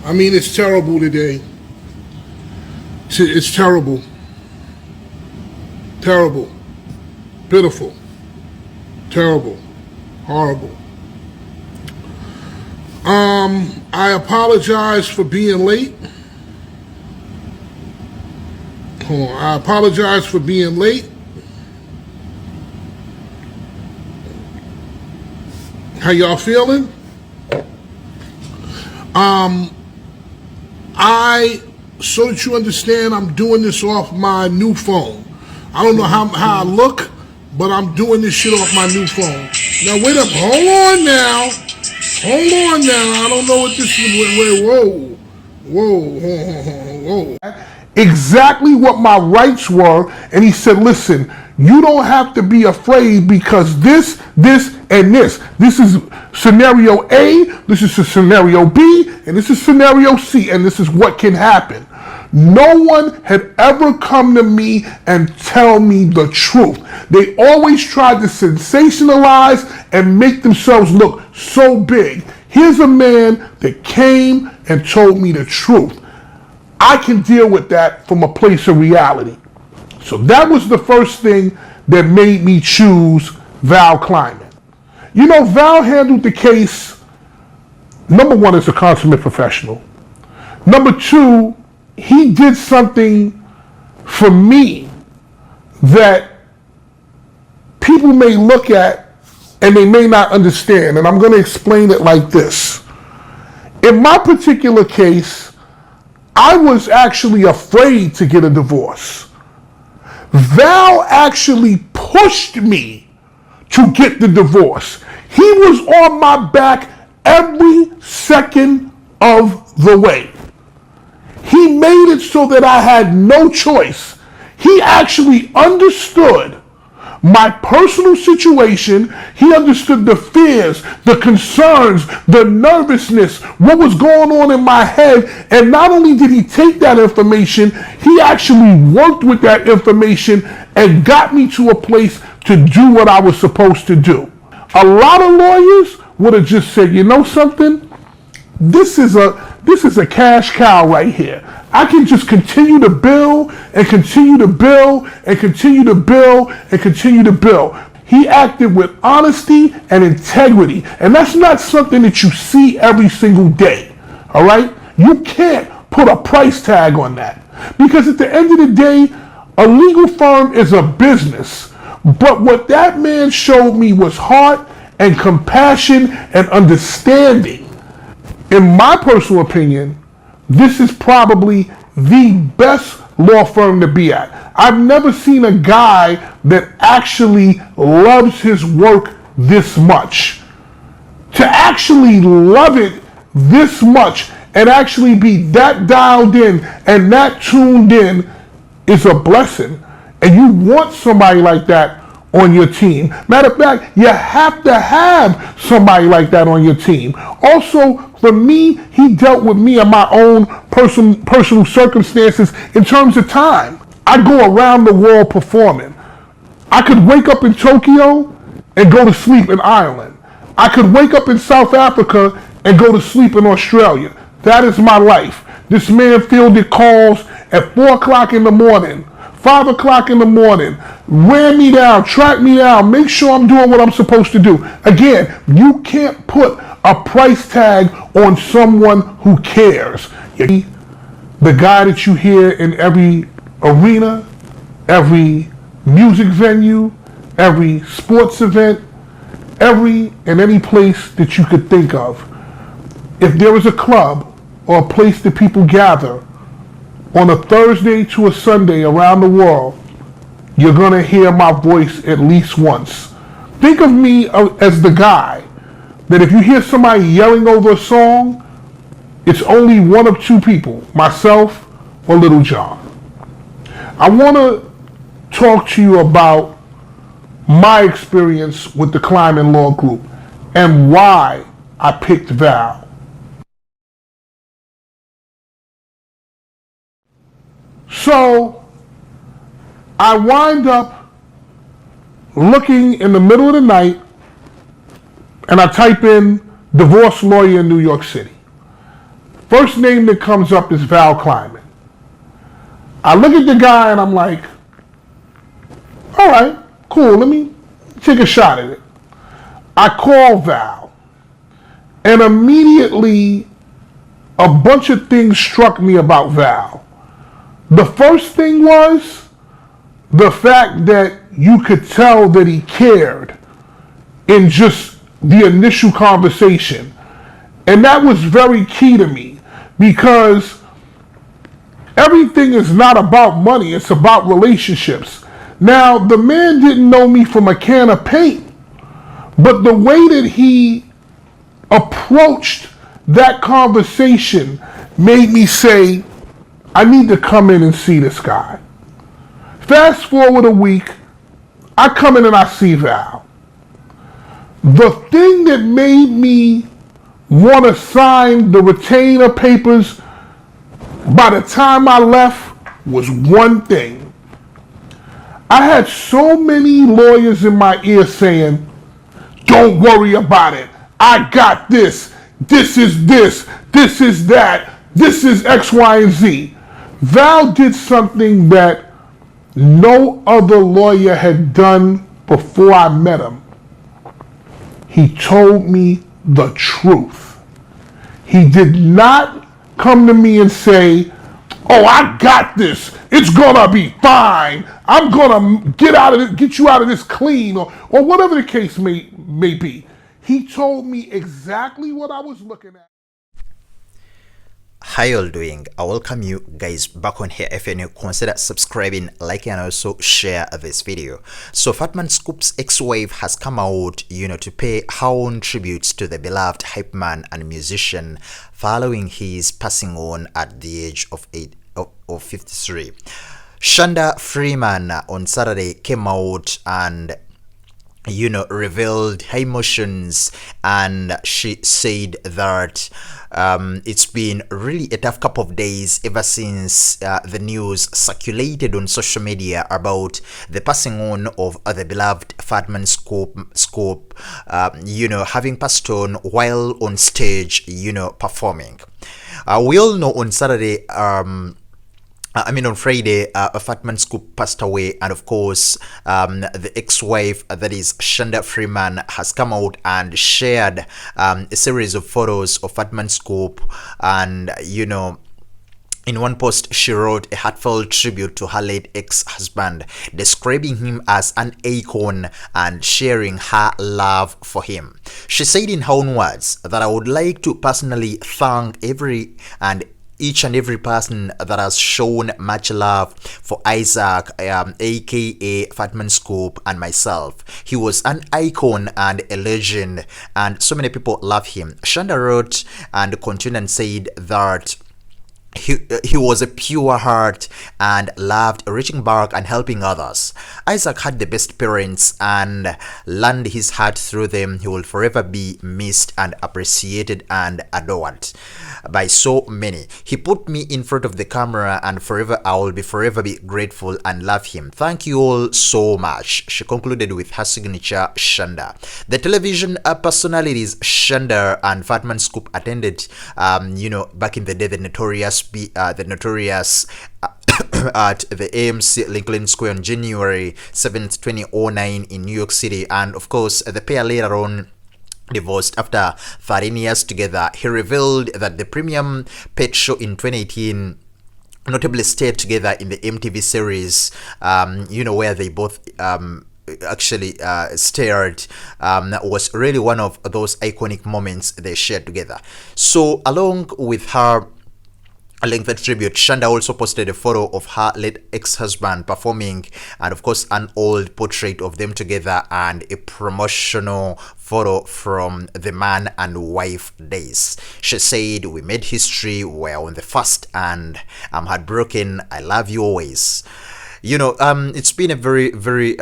I mean, it's terrible today. It's terrible. Terrible. Pitiful. Terrible. Horrible. I apologize for being late. Hold on. I apologize for being late. How y'all feeling? So that you understand, I'm doing this off my new phone. I don't know how I look, but I'm doing this shit off my new phone. Now wait up, hold on now. I don't know what this is. Whoa. Exactly what my rights were, and he said, listen, you don't have to be afraid because this, and this. This is scenario A, this is scenario B, and this is scenario C, and this is what can happen. No one had ever come to me and tell me the truth. They always tried to sensationalize and make themselves look so big. Here's a man that came and told me the truth. I can deal with that from a place of reality. So that was the first thing that made me choose Val Kleiman. You know, Val handled the case, number one, as a consummate professional. Number two, he did something for me that people may look at and they may not understand. And I'm going to explain it like this. In my particular case, I was actually afraid to get a divorce. Val actually pushed me to get the divorce. He was on my back every second of the way. He made it so that I had no choice. He actually understood my personal situation. He understood the fears, the concerns, the nervousness, what was going on in my head. And not only did he take that information, he actually worked with that information and got me to a place to do what I was supposed to do. A lot of lawyers would have just said, you know something? This is a cash cow right here. I can just continue to bill and continue to bill and continue to bill and continue to bill. He acted with honesty and integrity. And that's not something that you see every single day. All right? You can't put a price tag on that. Because at the end of the day, a legal firm is a business. But what that man showed me was heart and compassion and understanding. In my personal opinion, this is probably the best law firm to be at. I've never seen a guy that actually loves his work this much. To actually love it this much and actually be that dialed in and that tuned in is a blessing. And you want somebody like that on your team. Matter of fact, you have to have somebody like that on your team. Also, for me, he dealt with me and my own personal circumstances in terms of time. I go around the world performing. I could wake up in Tokyo and go to sleep in Ireland. I could wake up in South Africa and go to sleep in Australia. That is my life. This man fielded calls at 4 o'clock in the morning, 5 o'clock in the morning, ran me down, tracked me down, make sure I'm doing what I'm supposed to do. Again, you can't put a price tag on someone who cares. The guy that you hear in every arena, every music venue, every sports event, every and any place that you could think of. If there is a club or a place that people gather on a Thursday to a Sunday around the world, you're going to hear my voice at least once. Think of me as the guy that if you hear somebody yelling over a song, it's only one of two people, myself or Little John. I want to talk to you about my experience with the Kleiman Law Group and why I picked Val. So I wind up looking in the middle of the night and I type in divorce lawyer in New York City. First name that comes up is Val Kleiman. I look at the guy and I'm like, all right, cool, let me take a shot at it. I call Val, and immediately a bunch of things struck me about Val. The first thing was the fact that you could tell that he cared in just the initial conversation. And that was very key to me, because everything is not about money, it's about relationships. Now, the man didn't know me from a can of paint, but the way that he approached that conversation made me say, I need to come in and see this guy. Fast forward a week, I come in and I see Val. The thing that made me want to sign the retainer papers by the time I left was one thing. I had so many lawyers in my ear saying, don't worry about it. I got this. This is this. This is that. This is X, Y, and Z. Val did something that no other lawyer had done before I met him. He told me the truth. He did not come to me and say, oh, I got this. It's gonna be fine. I'm gonna get you out of this clean, or whatever the case may be. He told me exactly what I was looking at. How you all doing? I welcome you guys back on here. If you're new, consider subscribing, liking, and also share this video. So Fatman Scoop's ex-wife has come out, to pay her own tributes to the beloved hype man and musician following his passing on at the age of 53. Shanda Freeman on Saturday came out and revealed her emotions, and she said that it's been really a tough couple of days ever since the news circulated on social media about the passing on of the beloved Fatman Scoop, having passed on while on stage, performing. We all know on Saturday, on Friday, Fatman Scoop passed away, and of course, the ex-wife, that is Shanda Freeman, has come out and shared a series of photos of Fatman Scoop, and in one post, she wrote a heartfelt tribute to her late ex-husband, describing him as an icon and sharing her love for him. She said in her own words that I would like to personally thank each and every person that has shown much love for Isaac, aka Fatman Scoop, and myself. He was an icon and a legend, and so many people love him. Shanda wrote and continued and said that he was a pure heart and loved reaching back and helping others. Isaac had the best parents and learned his heart through them. He will forever be missed and appreciated and adored by so many. He put me in front of the camera, and I will forever be grateful and love him. Thank you all so much. She concluded with her signature Shanda. The television personalities Shanda and Fatman Scoop attended back in the day, the notorious at the AMC Lincoln Square on January 7th, 2009 in New York City, and of course the pair later on divorced after 13 years together. He revealed that the premium pet show in 2018 notably stayed together in the MTV series, where they both actually starred, was really one of those iconic moments they shared together. So along with her lengthy tribute, Shanda also posted a photo of her late ex-husband performing, and of course an old portrait of them together, and a promotional photo from the man and wife days. She said, "We made history, we're on the first, and I'm heartbroken. I love you always." It's been a very, very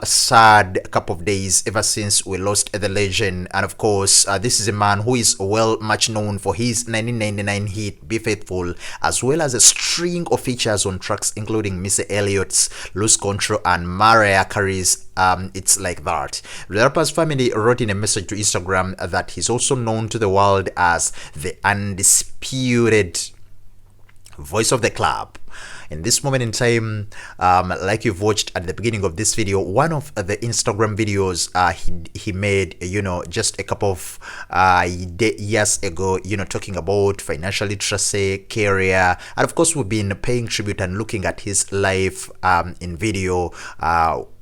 sad couple of days ever since we lost the legend. And of course, this is a man who is well much known for his 1999 hit Be Faithful, as well as a string of features on tracks including Missy Elliott's Lose Control and Mariah Carey's It's Like That. The rapper's family wrote in a message to Instagram that he's also known to the world as the undisputed voice of the club. In this moment in time, like you've watched at the beginning of this video, one of the Instagram videos he made, just a couple of years ago, talking about financial literacy, career, and of course we've been paying tribute and looking at his life in video.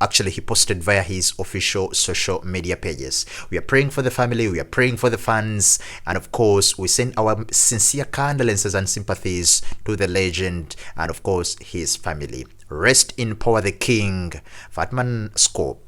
Actually, he posted via his official social media pages. We are praying for the family, we are praying for the fans, and of course, we send our sincere condolences and sympathies to the legend and of course his family. Rest in power, the king. Fatman Scoop.